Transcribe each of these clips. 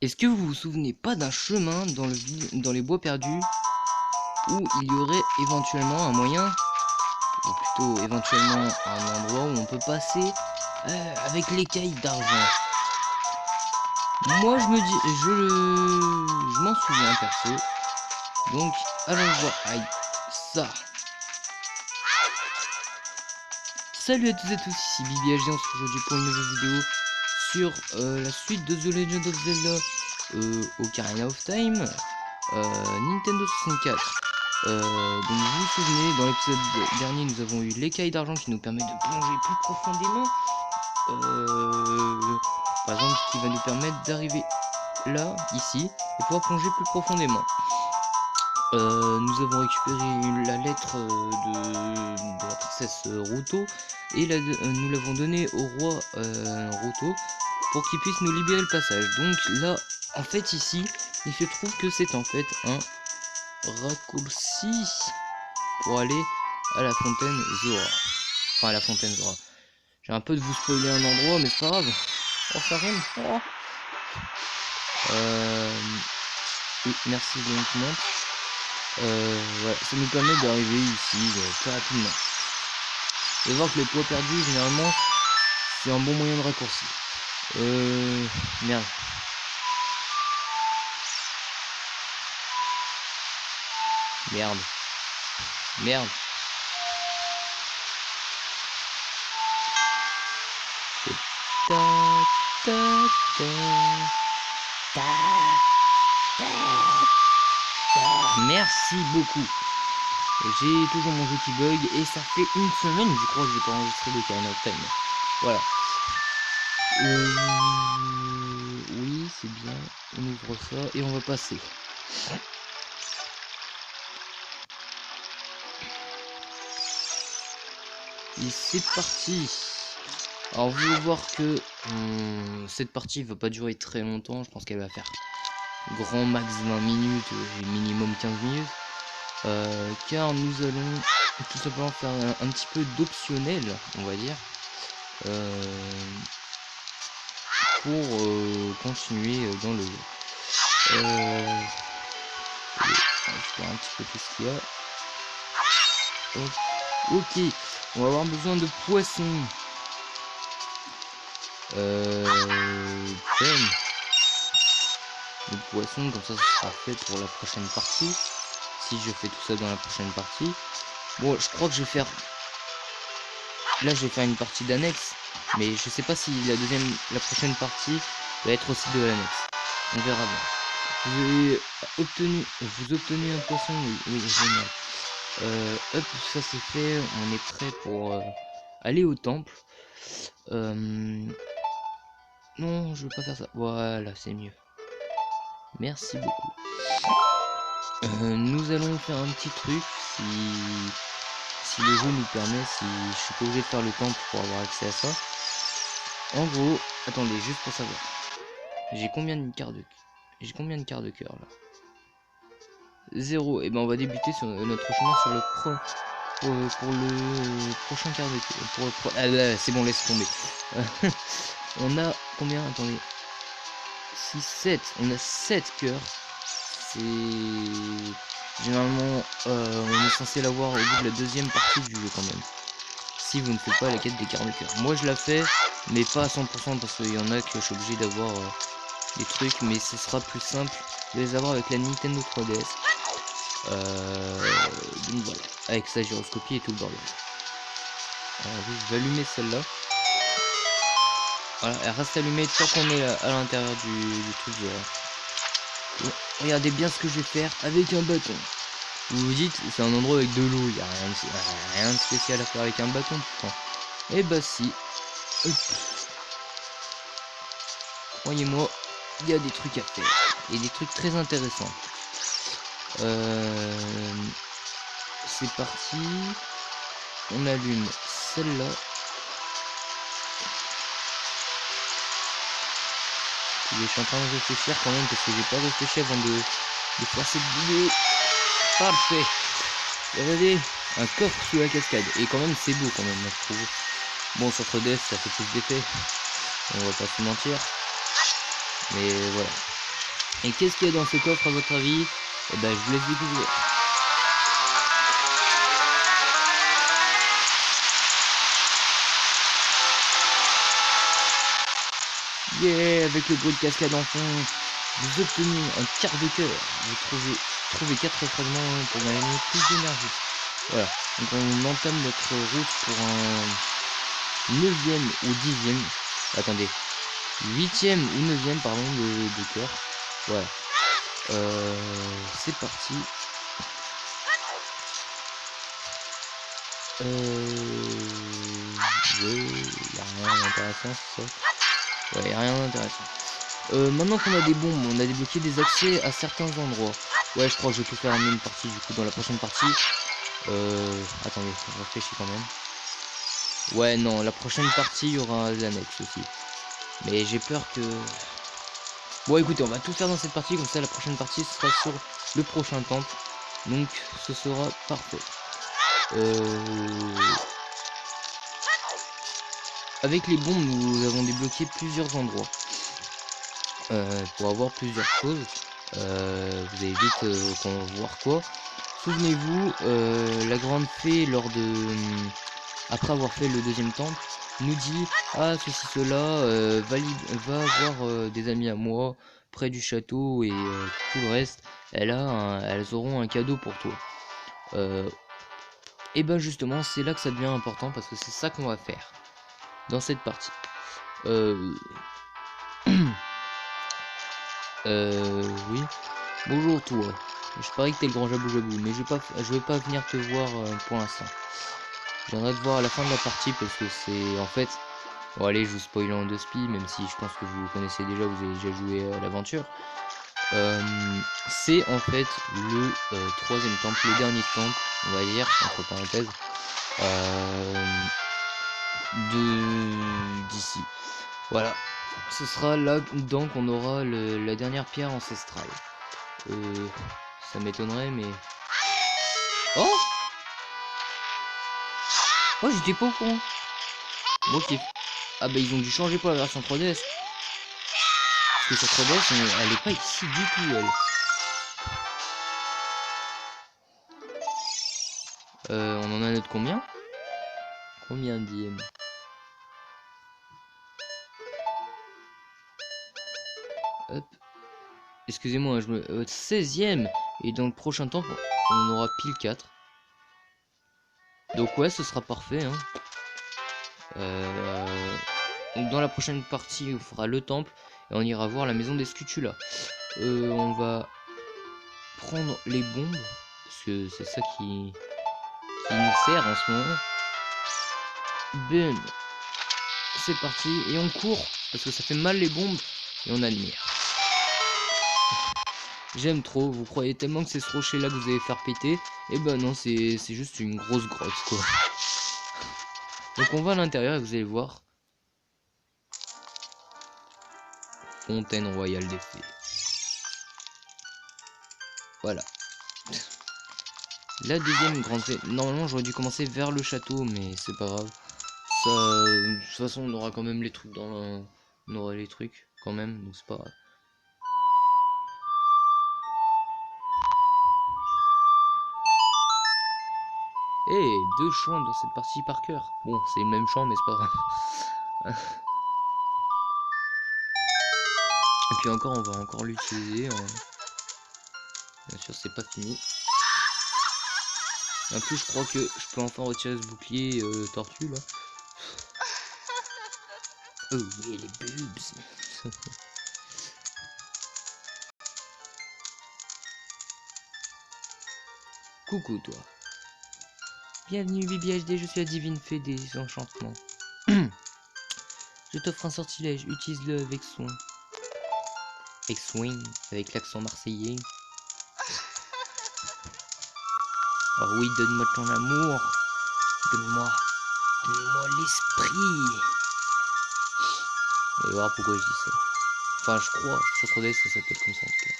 Est-ce que vous vous souvenez pas d'un chemin dans les bois perdus où il y aurait éventuellement un moyen, ou plutôt éventuellement un endroit où on peut passer avec l'écaille d'argent? Moi je me dis, je m'en souviens perso. Donc allons voir. Aïe, ça. Salut à tous et tous, ici BBHD, on se retrouve aujourd'hui pour une nouvelle vidéo sur la suite de The Legend of Zelda Ocarina of Time, Nintendo 64. Donc vous vous souvenez, dans l'épisode dernier, nous avons eu l'écaille d'argent qui nous permet de plonger plus profondément. Par exemple, ce qui va nous permettre d'arriver là, ici, et pouvoir plonger plus profondément. Nous avons récupéré la lettre de la princesse Ruto et nous l'avons donnée au roi Ruto pour qu'il puisse nous libérer le passage. Donc là, en fait ici, il se trouve que c'est en fait un raccourci pour aller à la fontaine Zora. Enfin à la fontaine Zora. J'ai un peu de vous spoiler un endroit, mais c'est pas grave. Oh, ça rime. Oh. Oui, merci Valentina. Voilà, ça nous permet d'arriver ici très rapidement. Vous allez voir que les poids perdus, généralement, c'est un bon moyen de raccourci. Merde. Merde. Merde. Ta ta ta ta ta ta. Merci beaucoup. J'ai toujours mon jeu qui bug et ça fait une semaine, je crois que j'ai pas enregistré le Ocarina of Time. Voilà. Oui, c'est bien. On ouvre ça et on va passer. Et c'est parti. Alors vous allez voir que cette partie va pas durer très longtemps. Je pense qu'elle va faire grand max 20 minutes et minimum 15 minutes. Car nous allons tout simplement faire un petit peu d'optionnel, on va dire, pour continuer dans le jeu. Je vais un petit peu tout ce qu'il y a. Ok, on va avoir besoin de poissons. De poissons, comme ça sera fait pour la prochaine partie. Si je fais tout ça dans la prochaine partie. Bon, je crois que je vais faire... Là, je vais faire une partie d'annexe. Mais je sais pas si la prochaine partie va être aussi de l'annexe. On verra bien. Vous obtenez un poisson, oui, génial. Hop, ça c'est fait. On est prêt pour aller au temple. Non, je veux pas faire ça. Voilà, c'est mieux. Merci beaucoup. Nous allons faire un petit truc si le jeu nous permet, si je suis pas obligé de faire le temple pour avoir accès à ça. En gros, attendez, juste pour savoir. J'ai combien de quarts de cœur là? 0. Et ben on va débuter sur notre chemin sur le pour le prochain quart de cœur. Ah là, c'est bon, laisse tomber. On a combien? Attendez. 6, 7. On a 7 cœurs. C'est... Généralement, on est censé l'avoir au bout de la deuxième partie du jeu quand même. Si vous ne faites pas la quête des quarts de cœur. Moi je la fais, mais pas à 100% parce qu'il y en a que je suis obligé d'avoir des trucs. Mais ce sera plus simple de les avoir avec la Nintendo 3DS. Donc voilà, avec sa gyroscopie et tout le bordel. Alors je vais allumer celle-là. Voilà, elle reste allumée tant qu'on est à l'intérieur du truc. Bon, regardez bien ce que je vais faire avec un bâton. Vous vous dites, c'est un endroit avec de l'eau, il n'y a rien de spécial à faire avec un bâton pourtant. Et bah si. Croyez-moi, il y a des trucs à faire. Et des trucs très intéressants. C'est parti. On allume celle-là. Je suis en train de réfléchir quand même parce que j'ai pas réfléchi avant de faire cette vidéo. Parfait. Regardez, un coffre sous la cascade. Et quand même c'est beau quand même, je trouve. Bon, sur 3DS ça fait plus d'effet. On va pas se mentir. Mais voilà. Et qu'est-ce qu'il y a dans ce coffre à votre avis? Eh ben je vous laisse découvrir. Yeah, avec le bruit de cascade en fond, vous obtenez un quart de cœur. Vous trouvez 4 fragments pour gagner plus d'énergie. Voilà, donc on entame notre route pour un 9e ou 10e. Attendez, 8e ou 9e, pardon, de cœur. Voilà. C'est parti. Ouais, y a rien d'intéressant, c'est ça. Ouais, y a rien d'intéressant. Maintenant qu'on a des bombes, on a débloqué des accès à certains endroits. Ouais, je crois que je vais tout faire en une partie, du coup, dans la prochaine partie. Attendez, je réfléchis quand même. Ouais, non, la prochaine partie, il y aura l'annexe aussi. Mais j'ai peur que... Bon, écoutez, on va tout faire dans cette partie, comme ça, la prochaine partie sera sur le prochain temple. Donc, ce sera parfait. Avec les bombes, nous avons débloqué plusieurs endroits. Pour avoir plusieurs choses. Vous allez vite voir quoi. Souvenez-vous, la grande fée, après avoir fait le deuxième temple, nous dit ah ceci cela va voir des amis à moi près du château et tout le reste. Elles auront un cadeau pour toi. Et ben justement, c'est là que ça devient important parce que c'est ça qu'on va faire dans cette partie. Oui. Bonjour toi. Je parie que t'es le grand Jabou Jabou, mais je vais pas venir te voir pour l'instant. Je viendrai te voir à la fin de la partie parce que c'est en fait... Bon allez, je vous spoil en 2 spi, même si je pense que vous connaissez déjà, vous avez déjà joué à l'aventure. C'est en fait le 3e temple, le dernier temple, on va dire, entre parenthèses, d'ici. Voilà. Ce sera là dedans qu'on aura la dernière pierre ancestrale. Ça m'étonnerait, mais... Oh! Oh, j'étais pas au courant. Bon, ok. Ah bah ils ont dû changer pour la version 3DS. Parce que sur 3DS, elle est pas ici du tout, elle. On en a notre combien? Combien dixième? Hop. Excusez-moi, 16e. Et dans le prochain temps, on aura pile 4. Donc ouais, ce sera parfait. Hein. Donc dans la prochaine partie, on fera le temple. Et on ira voir la maison des Scutula. On va prendre les bombes. Parce que c'est ça qui nous sert en ce moment. Boom. C'est parti. Et on court. Parce que ça fait mal les bombes. Et on admire. J'aime trop. Vous croyez tellement que c'est ce rocher là que vous allez faire péter. Et ben non, c'est juste une grosse grotte quoi. Donc on va à l'intérieur et vous allez voir. Fontaine royale des fées. Voilà. La deuxième grande fée. Normalement j'aurais dû commencer vers le château, mais c'est pas grave. Ça, de toute façon on aura quand même les trucs on aura les trucs quand même, donc c'est pas grave. Et 2 chants dans cette partie par cœur. Bon, c'est le même chant, mais c'est pas grave. Et puis encore, on va encore l'utiliser. Hein. Bien sûr, c'est pas fini. En plus, je crois que je peux enfin retirer ce bouclier tortue là. Oh oui, les boobs. Coucou toi. Bienvenue Bibi HD, je suis la divine fée des enchantements. Je t'offre un sortilège, utilise-le avec soin. Avec swing, avec l'accent marseillais. Oh oui, donne-moi ton amour. Donne-moi l'esprit. On va voir pourquoi je dis ça. Enfin, je crois, sur 3DS, ça s'appelle comme ça en tout cas.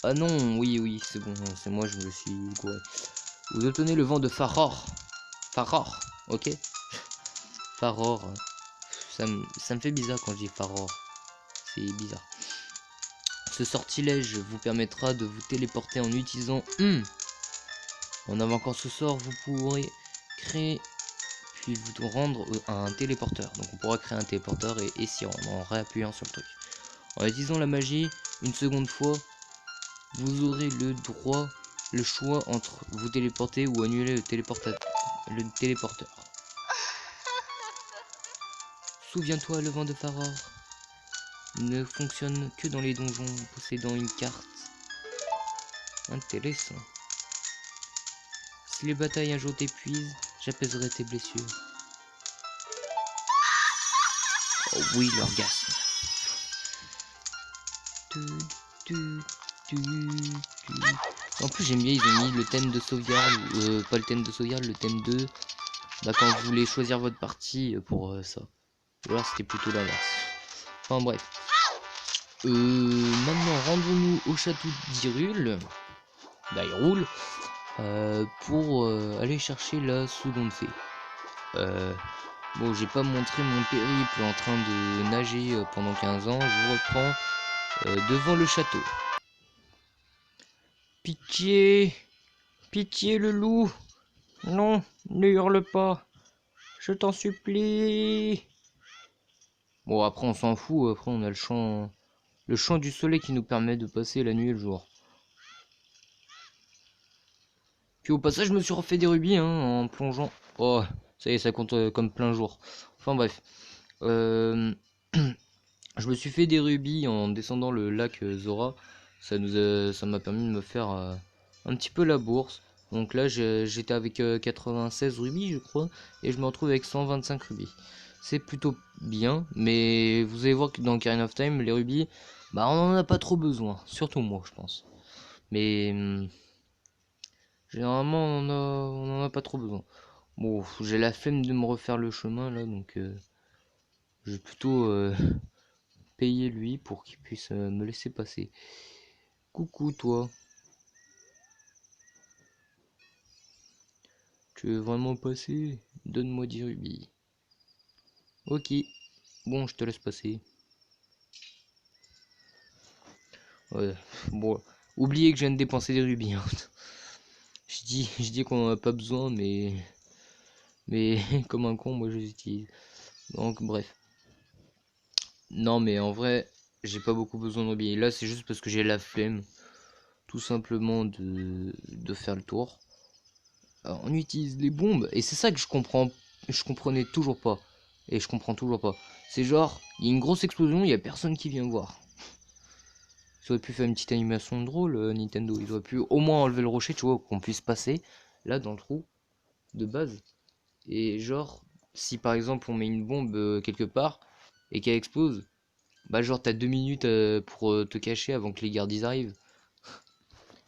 Ah non, oui, c'est bon, c'est moi, je me suis gouré. Vous obtenez le vent de Faror. Faror, ok. Faror. Ça me fait bizarre quand je dis Faror. C'est bizarre. Ce sortilège vous permettra de vous téléporter en utilisant... En avant encore ce sort, vous pourrez créer puis vous rendre un téléporteur. Donc on pourra créer un téléporteur et s'y rendre en réappuyant sur le truc. En utilisant la magie, une seconde fois, vous aurez le choix entre vous téléporter ou annuler le téléporteur. Souviens-toi, le vent de Faror ne fonctionne que dans les donjons possédant une carte. Intéressant. Si les batailles un jour t'épuisent, j'apaiserai tes blessures. Oh oui, l'orgasme. En plus j'aime bien, ils ont mis le thème de sauvegarde, pas le thème de sauvegarde, le thème de... Bah quand vous voulez choisir votre partie pour ça. Ou alors c'était plutôt l'inverse. Enfin bref. Maintenant rendons-nous au château d'Hyrule. d'Hyrule. Pour aller chercher la seconde fée. Bon, j'ai pas montré mon périple en train de nager pendant 15 ans. Je vous reprends devant le château. Pitié, pitié le loup. Non, ne hurle pas. Je t'en supplie. Bon, après on s'en fout. Après on a le chant du soleil qui nous permet de passer la nuit et le jour. Puis au passage, je me suis refait des rubis en plongeant. Oh, ça y est, ça compte comme plein jour. Enfin bref. Je me suis fait des rubis en descendant le lac Zora. Ça m'a permis de me faire un petit peu la bourse. Donc là, j'étais avec 96 rubis, je crois. Et je me retrouve avec 125 rubis. C'est plutôt bien. Mais vous allez voir que dans Ocarina of Time, les rubis, bah on en a pas trop besoin. Surtout moi, je pense. Mais... généralement, on en a pas trop besoin. Bon, j'ai la flemme de me refaire le chemin là, donc je vais plutôt payer lui pour qu'il puisse me laisser passer. Coucou toi. Tu veux vraiment passer? Donne-moi 10 rubis. Ok. Bon, je te laisse passer. Ouais. Bon, oubliez que je viens de dépenser des rubis. Hein. Je dis qu'on en a pas besoin, mais comme un con, moi je les utilise. Donc bref. Non, mais en vrai, j'ai pas beaucoup besoin de rubis. Là, c'est juste parce que j'ai la flemme, tout simplement, de faire le tour. Alors, on utilise les bombes, et c'est ça que je comprenais toujours pas. Et je comprends toujours pas. C'est genre, il y a une grosse explosion, il y a personne qui vient voir. Ils auraient pu faire une petite animation drôle, Nintendo. Ils auraient pu au moins enlever le rocher, tu vois, qu'on puisse passer là dans le trou de base. Et genre, si par exemple on met une bombe quelque part et qu'elle explose, bah genre t'as 2 minutes pour te cacher avant que les gardes ils arrivent.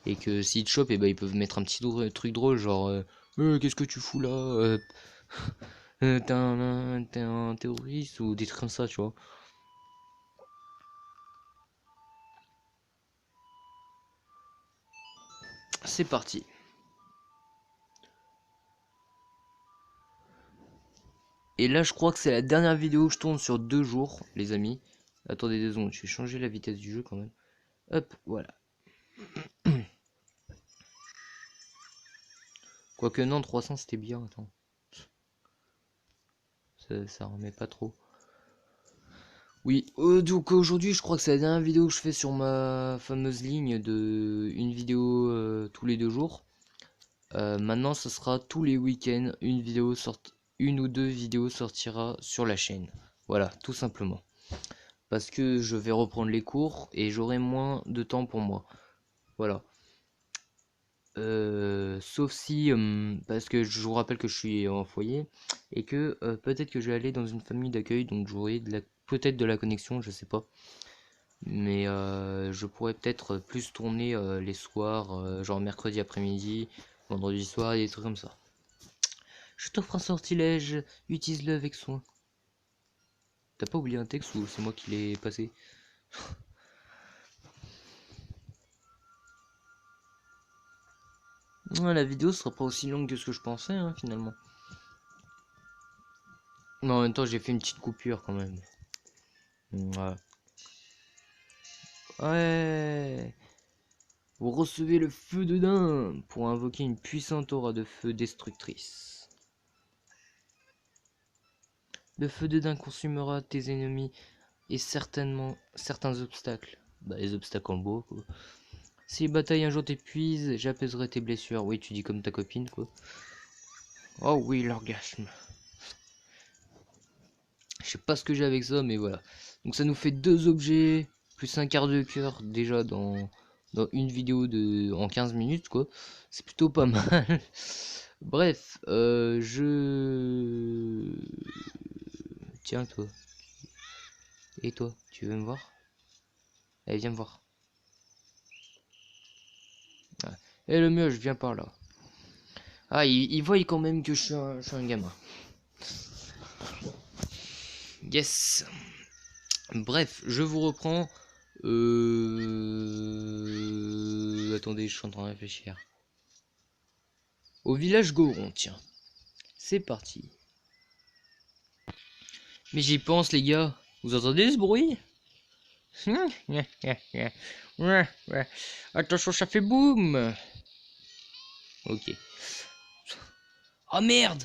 Et que s'ils te chopent, et bah ils peuvent mettre un petit truc drôle, genre qu'est-ce que tu fous là t'es un terroriste ou des trucs comme ça, tu vois. C'est parti. Et là, je crois que c'est la dernière vidéo que je tourne sur 2 jours, les amis. Attendez 2 secondes, je vais changer la vitesse du jeu quand même. Hop, voilà. Quoique non, 300 c'était bien, attends. Ça remet pas trop. Oui, donc aujourd'hui je crois que c'est la dernière vidéo que je fais sur ma fameuse ligne de une vidéo tous les 2 jours. Maintenant ce sera tous les week-ends, une ou deux vidéos sortira sur la chaîne. Voilà, tout simplement. Parce que je vais reprendre les cours et j'aurai moins de temps pour moi. Voilà. Sauf si, parce que je vous rappelle que je suis en foyer et que peut-être que je vais aller dans une famille d'accueil, donc j'aurai peut-être de la connexion, je sais pas. Mais je pourrais peut-être plus tourner les soirs, genre mercredi après-midi, vendredi soir, et des trucs comme ça. Je t'offre un sortilège, utilise-le avec soin. T'as pas oublié un texte ou c'est moi qui l'ai passé? Ouais, la vidéo sera pas aussi longue que ce que je pensais, hein, finalement. Mais en même temps, j'ai fait une petite coupure quand même. Ouais. Ouais. Vous recevez le feu de daim pour invoquer une puissante aura de feu destructrice. Le feu de daim consumera tes ennemis et certainement certains obstacles. Bah les obstacles en beau quoi. Si les batailles un jour t'épuisent, j'apaiserai tes blessures. Oui, tu dis comme ta copine quoi. Oh oui, l'orgasme. Je sais pas ce que j'ai avec ça, mais voilà. Donc ça nous fait 2 objets, plus un quart de cœur déjà dans une vidéo en 15 minutes quoi. C'est plutôt pas mal. Bref, Tiens toi. Et toi, tu veux me voir? Allez, viens me voir. Ouais. Et le mieux, je viens par là. Ah, il voit quand même que je suis un gamin. Yes. Bref, je vous reprends. Attendez, je suis en train de réfléchir. Au village Goron, tiens. C'est parti. Mais j'y pense, les gars. Vous entendez ce bruit? Attention, ça fait boum. Ok. Oh merde.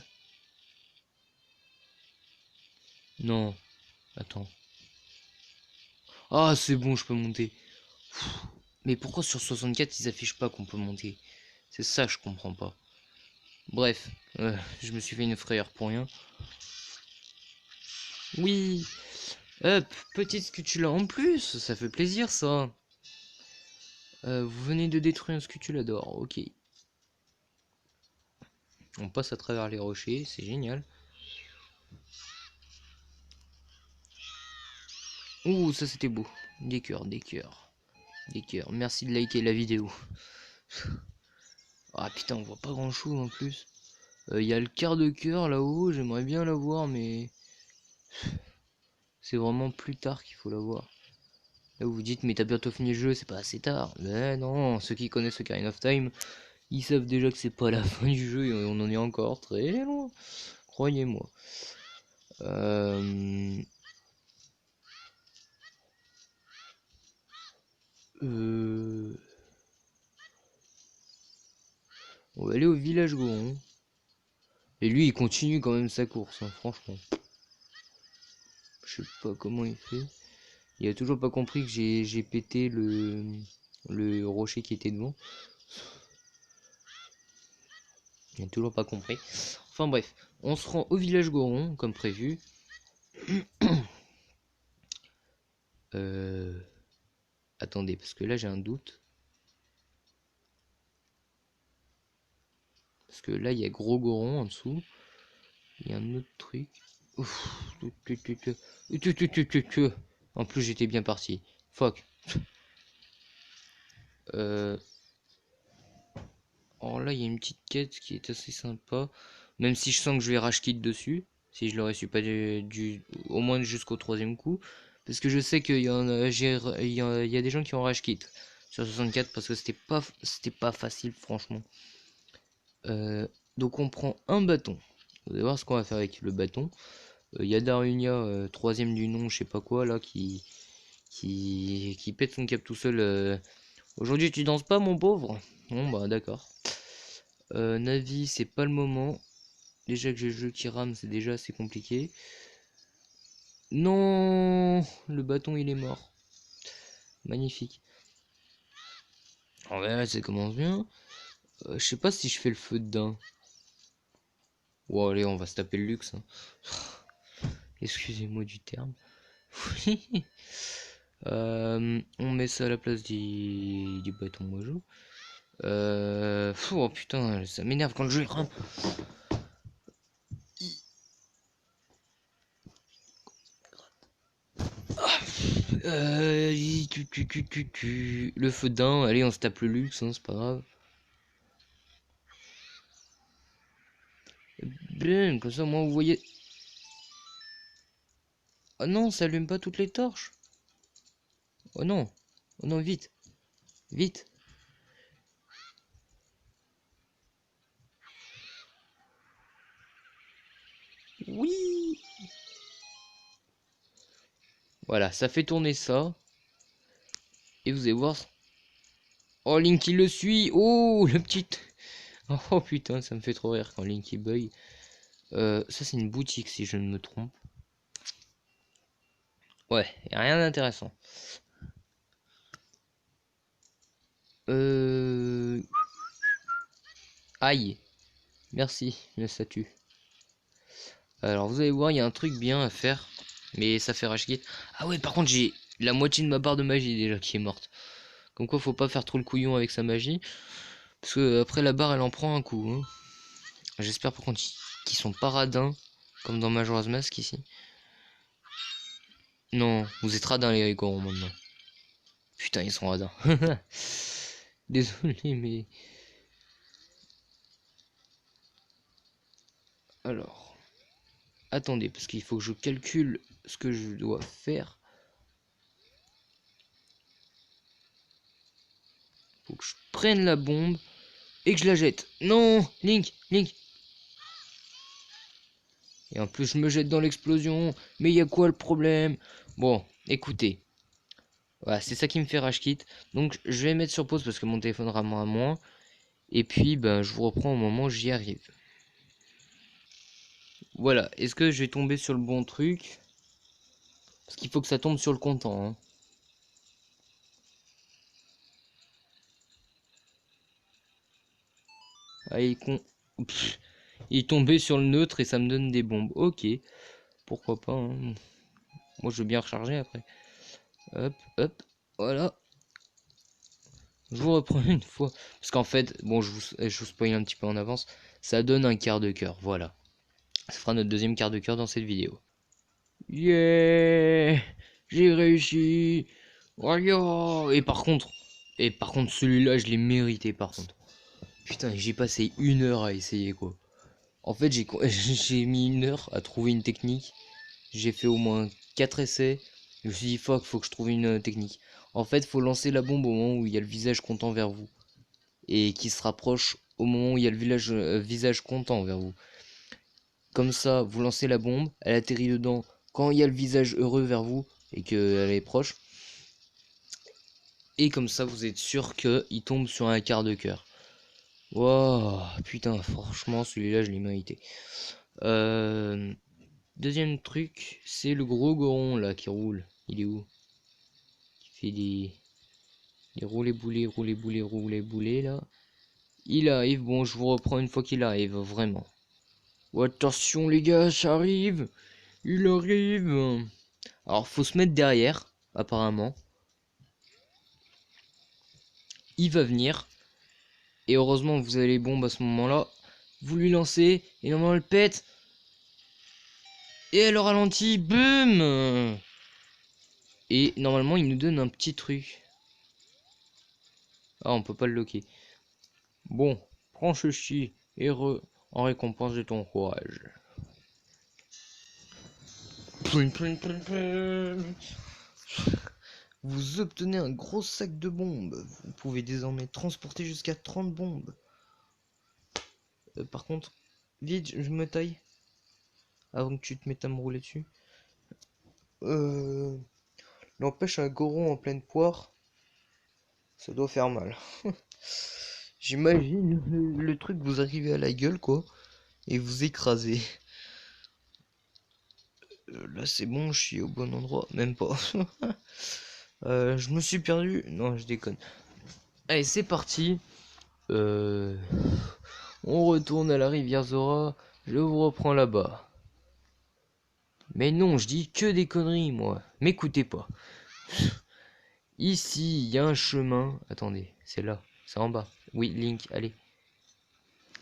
Non. Attends. Ah, c'est bon, je peux monter. Mais pourquoi sur 64 ils affichent pas qu'on peut monter? C'est ça, je comprends pas. Bref, je me suis fait une frayeur pour rien. Oui. Hop, petite scutula en plus, ça fait plaisir ça. Vous venez de détruire un scutulador, ok. On passe à travers les rochers, c'est génial. Ouh, ça c'était beau. Des cœurs, des cœurs, des cœurs. Merci de liker la vidéo. Ah putain, on voit pas grand chose en plus. Il y a le quart de cœur là-haut, j'aimerais bien l'avoir, mais c'est vraiment plus tard qu'il faut l'avoir. Là vous vous dites, mais t'as bientôt fini le jeu, c'est pas assez tard. Mais non, ceux qui connaissent Ocarina of Time, ils savent déjà que c'est pas la fin du jeu et on en est encore très loin. Croyez-moi. Euh... Euh... On va aller au village Goron. Et lui, il continue quand même sa course, hein, franchement. Je sais pas comment il fait. Il a toujours pas compris que j'ai pété le rocher qui était devant. Il a toujours pas compris. Enfin bref, on se rend au village Goron, comme prévu. Euh... Attendez, parce que là j'ai un doute. Parce que là il y a gros Goron en dessous. Il y a un autre truc. Ouf. En plus j'étais bien parti. Fuck. Euh... Alors là il y a une petite quête qui est assez sympa. Même si je sens que je vais rage quitte dessus. Si je l'aurais su pas au moins jusqu'au 3ème coup. Parce que je sais qu'il y en a, il y a des gens qui ont rage quitte sur 64 parce que c'était pas facile franchement. Donc on prend un bâton. Vous allez voir ce qu'on va faire avec le bâton. Il y a Darunia, 3ème du nom, je sais pas quoi là, qui pète son cap tout seul. Aujourd'hui tu danses pas mon pauvre? Bon bah d'accord. Navi c'est pas le moment. Déjà que j'ai le jeu qui rame c'est déjà assez compliqué. Non, le bâton il est mort. Magnifique. Ouais, ça commence bien. Je sais pas si je fais le feu de daim. Bon allez, on va se taper le luxe, hein. Excusez-moi du terme. On met ça à la place du bâton mojo. Oh putain, ça m'énerve quand le jeu rame. Le feu de daim, allez, on se tape le luxe, hein, c'est pas grave. Bien, comme ça, moi, vous voyez. Oh non, ça allume pas toutes les torches. Oh non, oh non, vite, vite. Oui. Voilà, ça fait tourner ça. Et vous allez voir. Oh, Link il le suit. Oh, le petit. Oh putain, ça me fait trop rire quand Link il bug. Ça c'est une boutique si je ne me trompe. Ouais, y a rien d'intéressant. Aïe. Merci, la statue. Alors vous allez voir, il y a un truc bien à faire. Mais ça fait rage quit. Ah ouais, par contre j'ai la moitié de ma barre de magie déjà qui est morte. Comme quoi faut pas faire trop le couillon avec sa magie. Parce que après la barre elle en prend un coup. Hein. J'espère par contre qu'ils sont pas radins. Comme dans Majora's Mask ici. Non, vous êtes radins les Rigorons maintenant. Putain ils sont radins. Désolé mais... Alors... Attendez, parce qu'il faut que je calcule ce que je dois faire. Faut que je prenne la bombe et que je la jette. Non, Link, Link. Et en plus je me jette dans l'explosion. Mais il y a quoi le problème? Bon, écoutez. Voilà, c'est ça qui me fait rage quit. Donc je vais mettre sur pause parce que mon téléphone rame à moins. Et puis ben je vous reprends au moment où j'y arrive. Voilà, est-ce que je vais tomber sur le bon truc? Parce qu'il faut que ça tombe sur le comptant. Hein. Ah, il est tombé sur le neutre et ça me donne des bombes. Ok, pourquoi pas. Hein. Moi je veux bien recharger après. Hop, hop, voilà. Je vous reprends une fois. Parce qu'en fait, bon, je vous spoil un petit peu en avance. Ça donne un quart de cœur, voilà. Ça fera notre deuxième quart de cœur dans cette vidéo. Yeah, j'ai réussi. Oh, et par contre, celui-là, je l'ai mérité par contre. Putain, j'ai passé 1 heure à essayer quoi. En fait, j'ai mis 1 heure à trouver une technique. J'ai fait au moins 4 essais. Je me suis dit, fuck, faut que je trouve une technique. En fait, faut lancer la bombe au moment où il y a le visage content vers vous. Et qui se rapproche au moment où il y a le visage content vers vous. Comme ça, vous lancez la bombe, elle atterrit dedans quand il y a le visage heureux vers vous et qu'elle est proche. Et comme ça, vous êtes sûr qu'il tombe sur un quart de cœur. Wow, putain, franchement, celui-là, je l'ai mérité. Deuxième truc, c'est le gros goron là qui roule. Il est où? Qui fait des roulés boulés là. Il arrive, bon, je vous reprends une fois qu'il arrive, vraiment. Oh, attention les gars, ça arrive. Il arrive. Alors, faut se mettre derrière, apparemment. Il va venir. Et heureusement, vous avez les bombes à ce moment-là. Vous lui lancez, et normalement, elle pète. Et elle ralentit, boum. Et normalement, il nous donne un petit truc. Ah, on peut pas le loquer. Bon, prends ceci, heureux, en récompense de ton courage. Vous obtenez un gros sac de bombes. Vous pouvez désormais transporter jusqu'à 30 bombes. Par contre, vite, je me taille. Avant que tu te mettes à me rouler dessus. N'empêche, un goron en pleine poire, ça doit faire mal. J'imagine le truc vous arrivez à la gueule, quoi. Et vous écrasez. Là, c'est bon, je suis au bon endroit. Même pas. Je me suis perdu. Non, je déconne. Allez, c'est parti. On retourne à la rivière Zora. Je vous reprends là-bas. Mais non, je dis que des conneries, moi. M'écoutez pas. Ici, il y a un chemin. Attendez, c'est là. C'est en bas. Oui, Link, allez.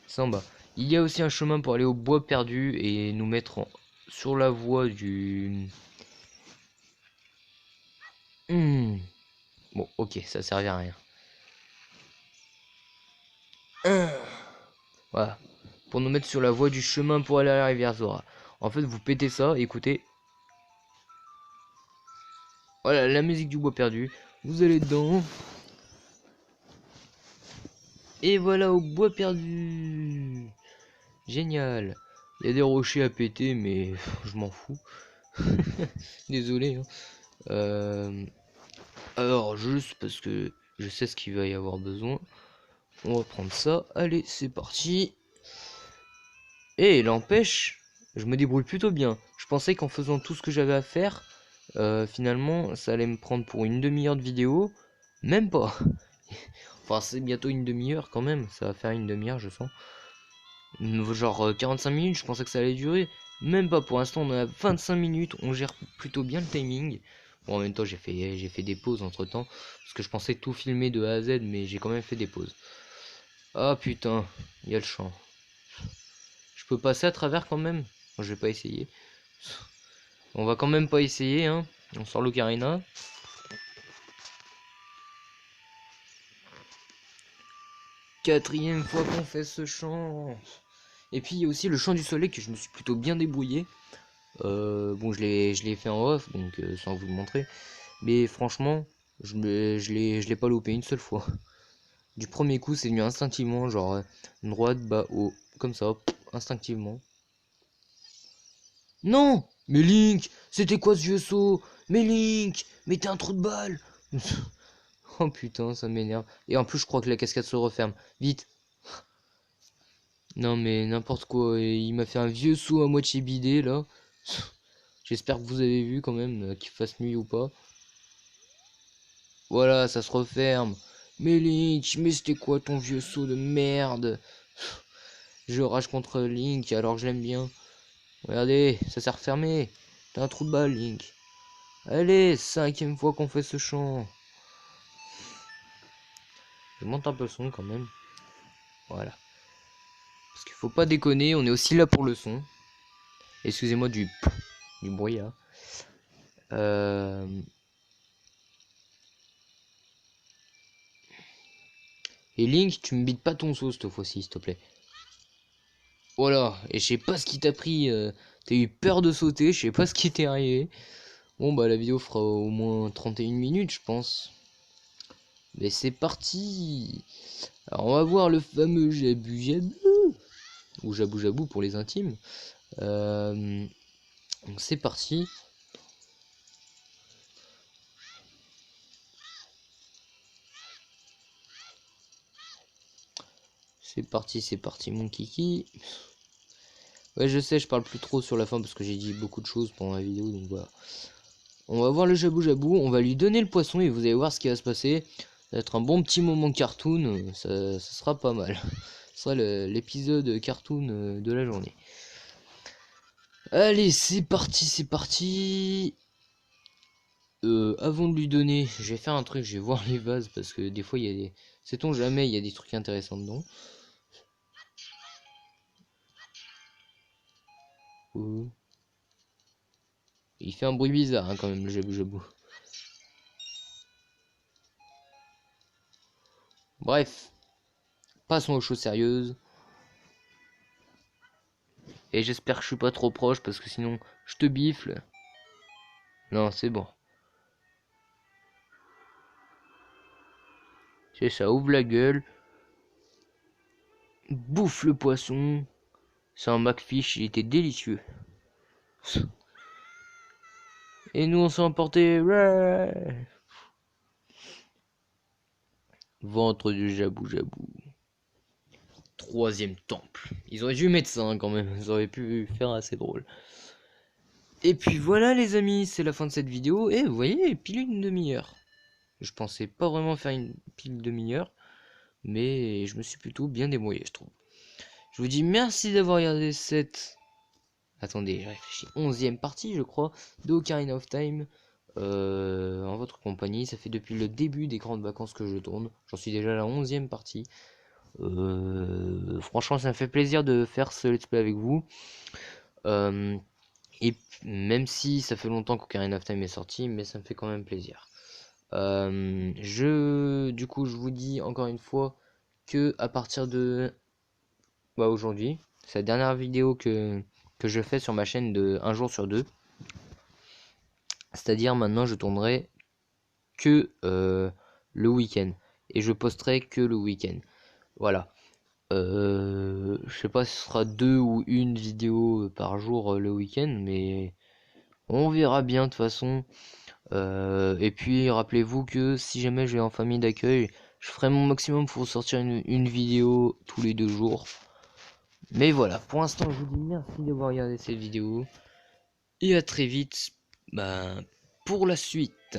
C'est en bas. Il y a aussi un chemin pour aller au bois perdu et nous mettre sur la voie du... Bon, ok, ça servait à rien. Voilà. Pour nous mettre sur la voie du chemin pour aller à la rivière Zora. En fait, vous pétez ça, écoutez. Voilà, la musique du bois perdu. Vous allez dedans. Et voilà, au bois perdu. Génial. Il y a des rochers à péter, mais je m'en fous. Désolé. Hein. Alors, juste parce que je sais ce qu'il va y avoir besoin, on va prendre ça. Allez, c'est parti. Et l'empêche, je me débrouille plutôt bien. Je pensais qu'en faisant tout ce que j'avais à faire, finalement, ça allait me prendre pour une demi-heure de vidéo. Même pas. Enfin, c'est bientôt une demi-heure quand même. Ça va faire une demi-heure, je sens. Genre 45 minutes, je pensais que ça allait durer. Même pas, pour l'instant, on est à 25 minutes. On gère plutôt bien le timing. Bon, en même temps, j'ai fait des pauses entre temps. Parce que je pensais tout filmer de A à Z, mais j'ai quand même fait des pauses. Ah putain, il y a le champ. Je peux passer à travers quand même? Moi, je vais pas essayer. On va quand même pas essayer, hein. On sort l'ocarina. Quatrième fois qu'on fait ce chant. Et puis il y a aussi le chant du soleil que je me suis plutôt bien débrouillé. Bon, je l'ai fait en off, donc sans vous le montrer. Mais franchement, je l'ai pas loupé une seule fois. Du premier coup, c'est venu instinctivement, genre droite, bas, haut, comme ça, instinctivement. Non! Mais Link! C'était quoi ce vieux saut? Mais Link! Mais t'es un trou de balle! Oh putain, ça m'énerve. Et en plus, je crois que la cascade se referme. Vite! Non mais n'importe quoi. Il m'a fait un vieux saut à moitié bidé là. J'espère que vous avez vu quand même, qu'il fasse nuit ou pas. Voilà, ça se referme. Mais Link, mais c'était quoi ton vieux saut de merde? Je rage contre Link alors que je l'aime bien. Regardez, ça s'est refermé. T'as un trou de balle, Link. Allez, cinquième fois qu'on fait ce chant. Je monte un peu le son quand même. Voilà. Parce qu'il faut pas déconner, on est aussi là pour le son. Excusez-moi du bruit là. Et Link, tu me bites pas ton saut cette fois-ci, s'il te plaît. Voilà, et je sais pas ce qui t'a pris. T'as eu peur de sauter, je sais pas ce qui t'est arrivé. Bon bah la vidéo fera au moins 31 minutes, je pense. Mais c'est parti. Alors on va voir le fameux Jabu Jabu. Ou Jabou Jabou pour les intimes. Donc c'est parti. C'est parti mon kiki. Ouais je sais, je parle plus trop sur la fin parce que j'ai dit beaucoup de choses pendant la vidéo, donc voilà. On va voir le Jabou Jabou, on va lui donner le poisson et vous allez voir ce qui va se passer. Ça va être un bon petit moment cartoon, ça sera pas mal. Ce sera l'épisode cartoon de la journée. Allez, c'est parti, c'est parti. Avant de lui donner, je vais faire un truc, je vais voir les vases parce que des fois il y a des... Sait-on jamais, il y a des trucs intéressants dedans. Oh. Il fait un bruit bizarre hein, quand même le Jabou Jabou. Bref, passons aux choses sérieuses. Et j'espère que je suis pas trop proche parce que sinon je te bifle. Non, c'est bon. C'est ça, ouvre la gueule. Bouffe le poisson. C'est un McFish, il était délicieux. Et nous on s'est emporté. Ouais. Ventre du Jabou Jabou. Troisième temple. Ils auraient dû mettre ça hein, quand même. Ils auraient pu faire assez drôle. Et puis voilà les amis, c'est la fin de cette vidéo. Et vous voyez, pile une demi-heure. Je pensais pas vraiment faire une pile demi-heure. Mais je me suis plutôt bien débrouillé, je trouve. Je vous dis merci d'avoir regardé cette... Attendez, je réfléchis. 11e partie, je crois, de Ocarina of Time. En votre compagnie. Ça fait depuis le début des grandes vacances que je tourne. J'en suis déjà à la 11e partie. Franchement, ça me fait plaisir de faire ce let's play avec vous. Et même si ça fait longtemps qu'Ocarina of Time est sorti, mais ça me fait quand même plaisir. Du coup, je vous dis encore une fois que à partir de aujourd'hui, c'est la dernière vidéo que je fais sur ma chaîne de un jour sur deux. C'est-à-dire maintenant, je tournerai que le week-end et je posterai que le week-end. Voilà. Je sais pas si ce sera 2 ou une vidéo par jour le week-end, mais on verra bien de toute façon. Et puis rappelez-vous que si jamais je vais en famille d'accueil, je ferai mon maximum pour sortir une vidéo tous les 2 jours. Mais voilà, pour l'instant je vous dis merci d'avoir regardé cette vidéo. Et à très vite pour la suite.